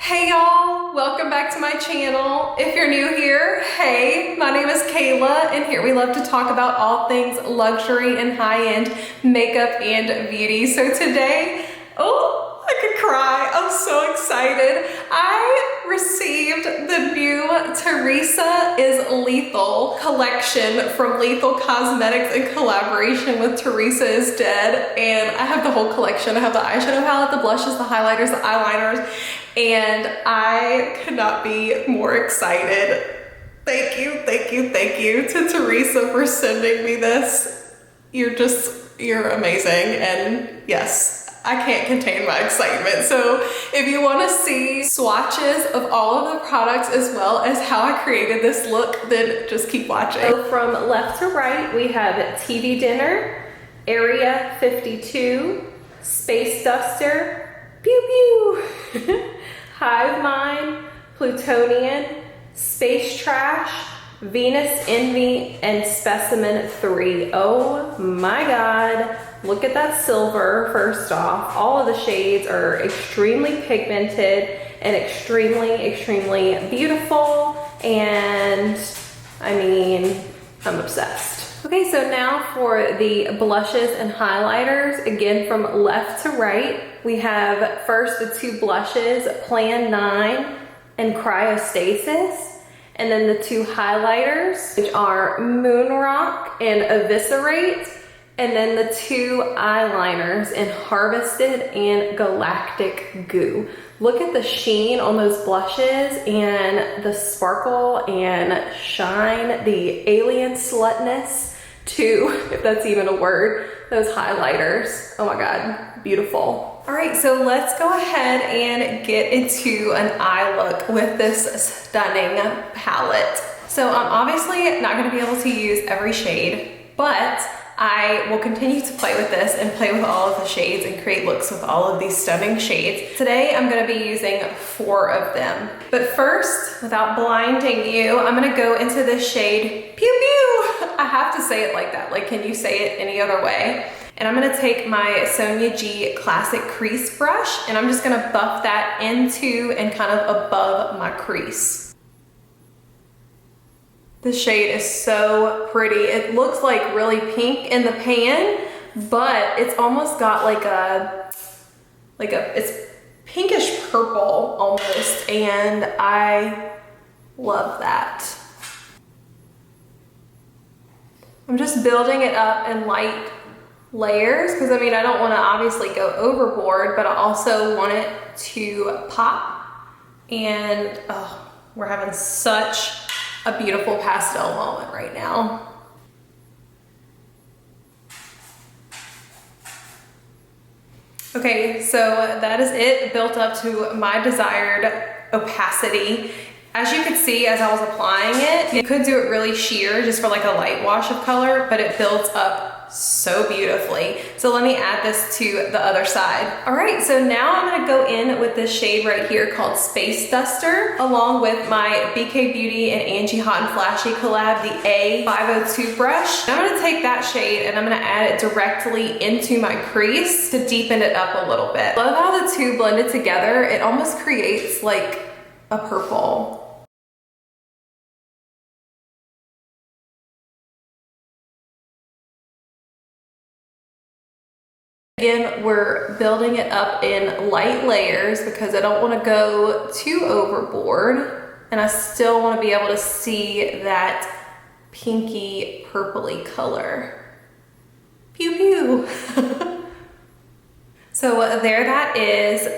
Hey y'all, welcome back to my channel. If you're new here, hey, my name is Kayla and here we love to talk about all things luxury and high-end makeup and beauty. So today, I could cry, I'm so excited. I received the new Theresa is Lethal collection from Lethal Cosmetics in collaboration with Theresa is Dead. And I have the whole collection. I have the eyeshadow palette, the blushes, the highlighters, the eyeliners, and I could not be more excited. Thank you to Theresa for sending me this. You're amazing, and yes, I can't contain my excitement. So if you want to see swatches of all of the products as well as how I created this look, then just keep watching. So from left to right, we have TV Dinner, Area 52, Space Duster, Pew Pew, Hive Mind, Plutonian, Space Trash, Venus Envy, and Specimen 3. Oh my God. Look at that silver, first off. All of the shades are extremely pigmented and extremely beautiful. And I mean, I'm obsessed. Okay, so now for the blushes and highlighters. Again, from left to right, we have first the two blushes, Plan 9 and Cryostasis. And then the two highlighters, which are Moon Rock and Eviscerate. And then the two eyeliners in Harvested and Galactic Goo. Look at the sheen on those blushes and the sparkle and shine, the alien slutness to, if that's even a word, those highlighters. Oh my God, beautiful. All right, so let's go ahead and get into an eye look with this stunning palette. So I'm obviously not gonna be able to use every shade, but I will continue to play with this and play with all of the shades and create looks with all of these stunning shades. Today, I'm gonna be using 4 of them. But first, without blinding you, I'm gonna go into this shade, Pew Pew. I have to say it like that. Like, can you say it any other way? And I'm gonna take my Sonia G Classic Crease Brush and I'm just gonna buff that into and kind of above my crease. The shade is so pretty. It looks like really pink in the pan, but it's almost got it's pinkish purple almost, and I love that. I'm just building it up in light layers because I mean, I don't want to obviously go overboard, but I also want it to pop. And oh, we're having such a beautiful pastel moment right now. Okay, so that is it, built up to my desired opacity. As you could see as I was applying it, you could do it really sheer just for like a light wash of color, but it builds up so beautifully. So let me add this to the other side. All right, so now I'm gonna go in with this shade right here called Space Duster, along with my BK Beauty and Angie Hot and Flashy collab, the A502 brush. I'm gonna take that shade and I'm gonna add it directly into my crease to deepen it up a little bit. Love how the two blended together. It almost creates like a purple. Again, we're building it up in light layers because I don't want to go too overboard and I still want to be able to see that pinky purpley color. Pew pew. So there that is.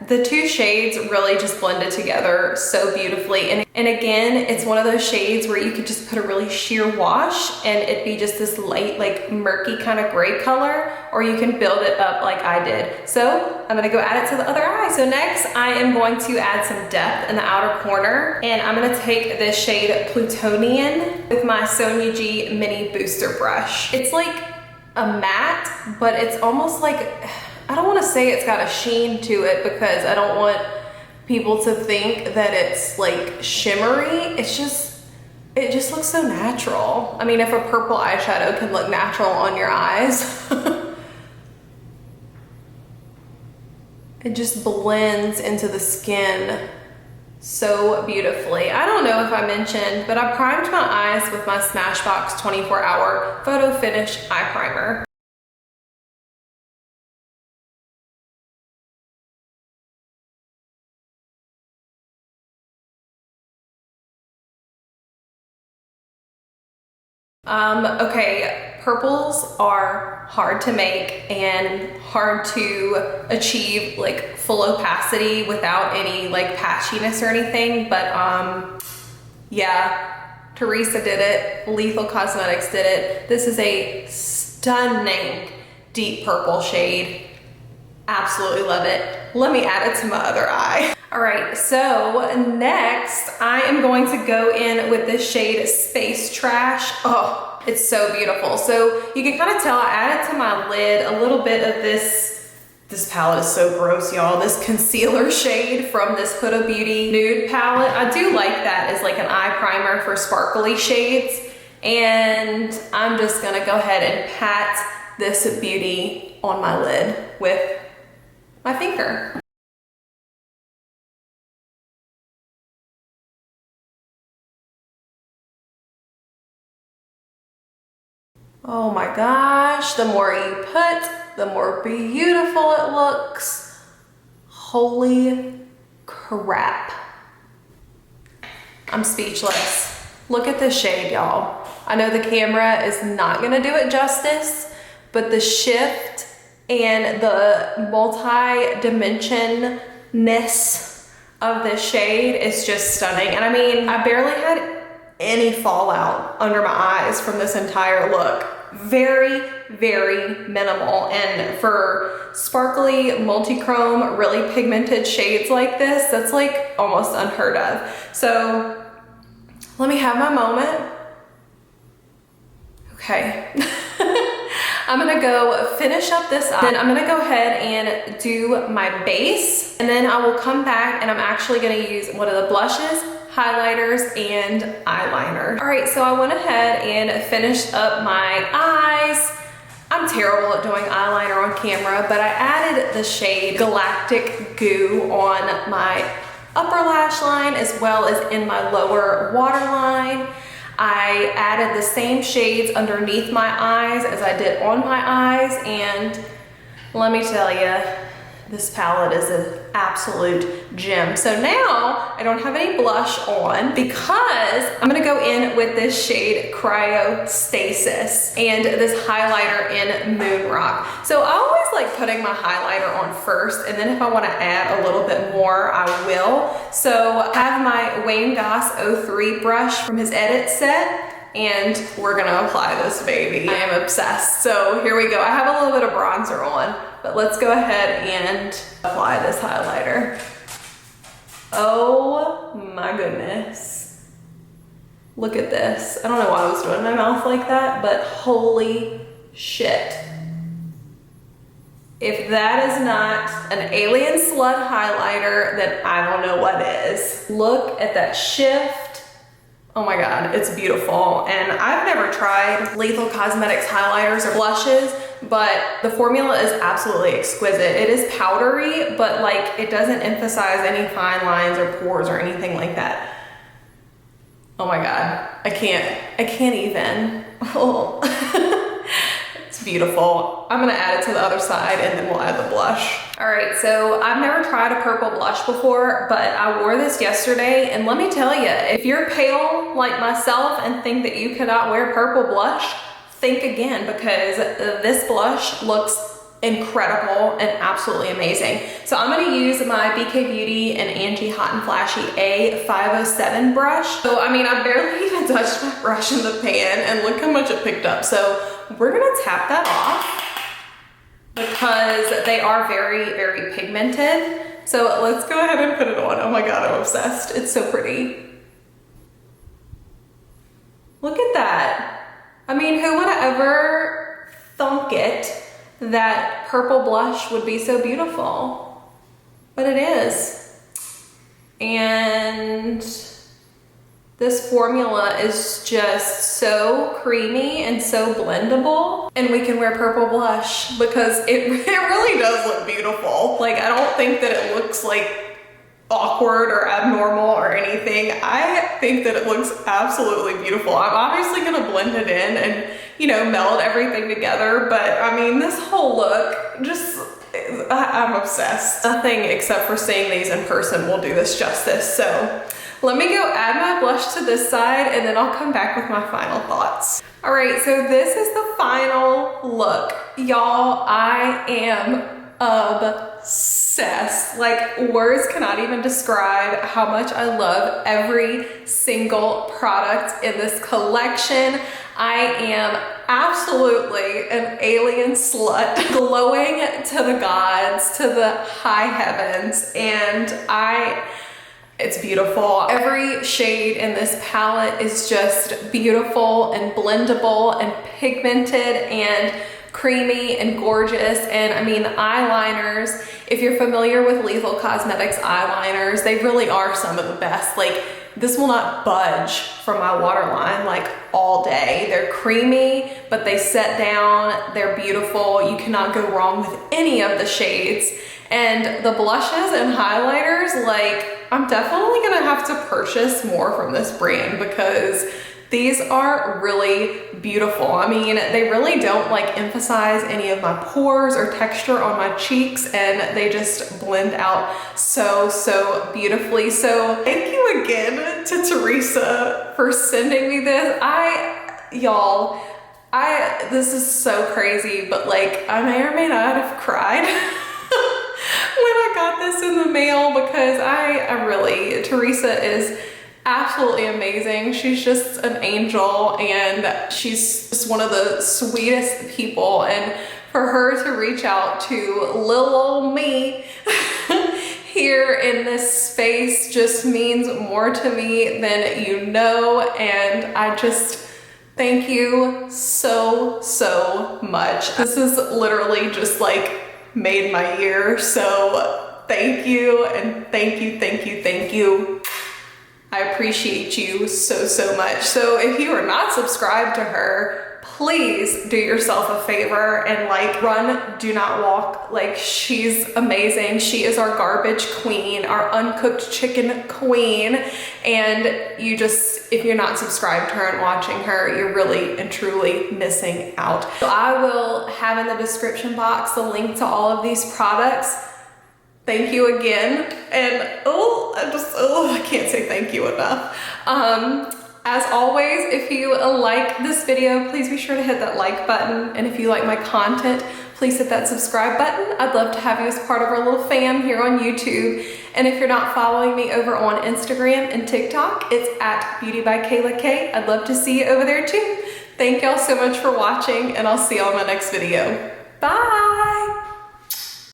The two shades really just blended together so beautifully. And again, it's one of those shades where you could just put a really sheer wash and it'd be just this light, like murky kind of gray color, or you can build it up like I did. So I'm gonna go add it to the other eye. So next I am going to add some depth in the outer corner, and I'm gonna take this shade Plutonian with my Sonia G Mini Booster Brush. It's like a matte, but it's almost like, I don't want to say it's got a sheen to it because I don't want people to think that it's like shimmery. It just looks so natural. I mean, if a purple eyeshadow can look natural on your eyes. It just blends into the skin so beautifully. I don't know if I mentioned, but I primed my eyes with my Smashbox 24-hour Photo Finish Eye Primer. Okay, purples are hard to make and hard to achieve like full opacity without any like patchiness or anything, but yeah, Theresa did it, Lethal Cosmetics did it. This is a stunning deep purple shade. Absolutely love it. Let me add it to my other eye. All right, so next I am going to go in with this shade Space Trash. Oh, it's so beautiful. So you can kind of tell I added to my lid a little bit of this palette is so gross, y'all. This concealer shade from this Huda Beauty nude palette. I do like that as like an eye primer for sparkly shades. And I'm just gonna go ahead and pat this beauty on my lid with my finger. Oh my gosh, the more you put, the more beautiful it looks. Holy crap. I'm speechless. Look at this shade, y'all. I know the camera is not gonna do it justice, but the shift and the multi-dimension-ness of this shade is just stunning. And I mean, I barely had any fallout under my eyes from this entire look. Very, very minimal. And for sparkly, multi-chrome, really pigmented shades like this, that's like almost unheard of. So let me have my moment. Okay. I'm gonna go finish up this eye. Then I'm gonna go ahead and do my base. And then I will come back and I'm actually gonna use one of the blushes, highlighters, and eyeliner. All right, so I went ahead and finished up my eyes. I'm terrible at doing eyeliner on camera, but I added the shade Galactic Goo on my upper lash line as well as in my lower waterline. I added the same shades underneath my eyes as I did on my eyes, and let me tell you, this palette is an absolute gem. So now I don't have any blush on because I'm gonna go in with this shade Cryostasis and this highlighter in Moon Rock. So I always like putting my highlighter on first, and then if I wanna add a little bit more, I will. So I have my Wayne Goss 03 brush from his edit set, and we're gonna apply this baby. I am obsessed. So here we go. I have a little bit of bronzer on, but let's go ahead and apply this highlighter. Oh my goodness. Look at this. I don't know why I was doing my mouth like that, but holy shit. If that is not an alien slut highlighter, then I don't know what is. Look at that shift. Oh my God, it's beautiful. And I've never tried Lethal Cosmetics highlighters or blushes, but the formula is absolutely exquisite. It is powdery, but like it doesn't emphasize any fine lines or pores or anything like that. Oh my God, I can't even. Oh. It's beautiful. I'm gonna add it to the other side and then we'll add the blush. All right, so I've never tried a purple blush before, but I wore this yesterday, and let me tell you, if you're pale like myself and think that you cannot wear purple blush, think again, because this blush looks incredible and absolutely amazing. So I'm gonna use my BK Beauty and Angie Hot and Flashy A507 brush. So I mean, I barely even touched my brush in the pan, and look how much it picked up. So we're gonna tap that off because they are very, very pigmented. So let's go ahead and put it on. Oh my God, I'm obsessed. It's so pretty. Look at that. I mean, who would have ever thunk it that purple blush would be so beautiful? But it is. And This formula is just so creamy and so blendable. And we can wear purple blush because it really does look beautiful. Like, I don't think that it looks like awkward or abnormal or anything. I think that it looks absolutely beautiful. I'm obviously gonna blend it in and, you know, meld everything together. But I mean, this whole look just, I'm obsessed. Nothing except for seeing these in person will do this justice. So let me go add my blush to this side and then I'll come back with my final thoughts. All right, so this is the final look. Y'all, I am obsessed. Like, words cannot even describe how much I love every single product in this collection. I am absolutely an alien slut, glowing to the gods, to the high heavens, and it's beautiful. Every shade in this palette is just beautiful and blendable and pigmented and creamy and gorgeous. And I mean, the eyeliners, if you're familiar with Lethal Cosmetics eyeliners, they really are some of the best. Like, this will not budge from my waterline like all day. They're creamy, but they set down, they're beautiful. You cannot go wrong with any of the shades. And the blushes and highlighters, like, I'm definitely gonna have to purchase more from this brand because these are really beautiful. I mean, they really don't like emphasize any of my pores or texture on my cheeks, and they just blend out so, so beautifully. So thank you again to Theresa for sending me this. Y'all, this is so crazy, but like, I may or may not have cried when I got this in the mail because I really, Theresa is absolutely amazing. She's just an angel and she's just one of the sweetest people. And for her to reach out to little old me here in this space just means more to me than you know. And I just thank you so, so much. This is literally just like made my year. So thank you and thank you, thank you, thank you. I appreciate you so, so much. So if you are not subscribed to her, please do yourself a favor and like, run, do not walk. Like, she's amazing. She is our garbage queen, our uncooked chicken queen. And you just, if you're not subscribed to her and watching her, you're really and truly missing out. So I will have in the description box the link to all of these products. Thank you again. And I can't say thank you enough. As always, if you like this video, please be sure to hit that like button. And if you like my content, please hit that subscribe button. I'd love to have you as part of our little fam here on YouTube. And if you're not following me over on Instagram and TikTok, it's at beautybykaylak. I'd love to see you over there too. Thank y'all so much for watching, and I'll see y'all in my next video. Bye.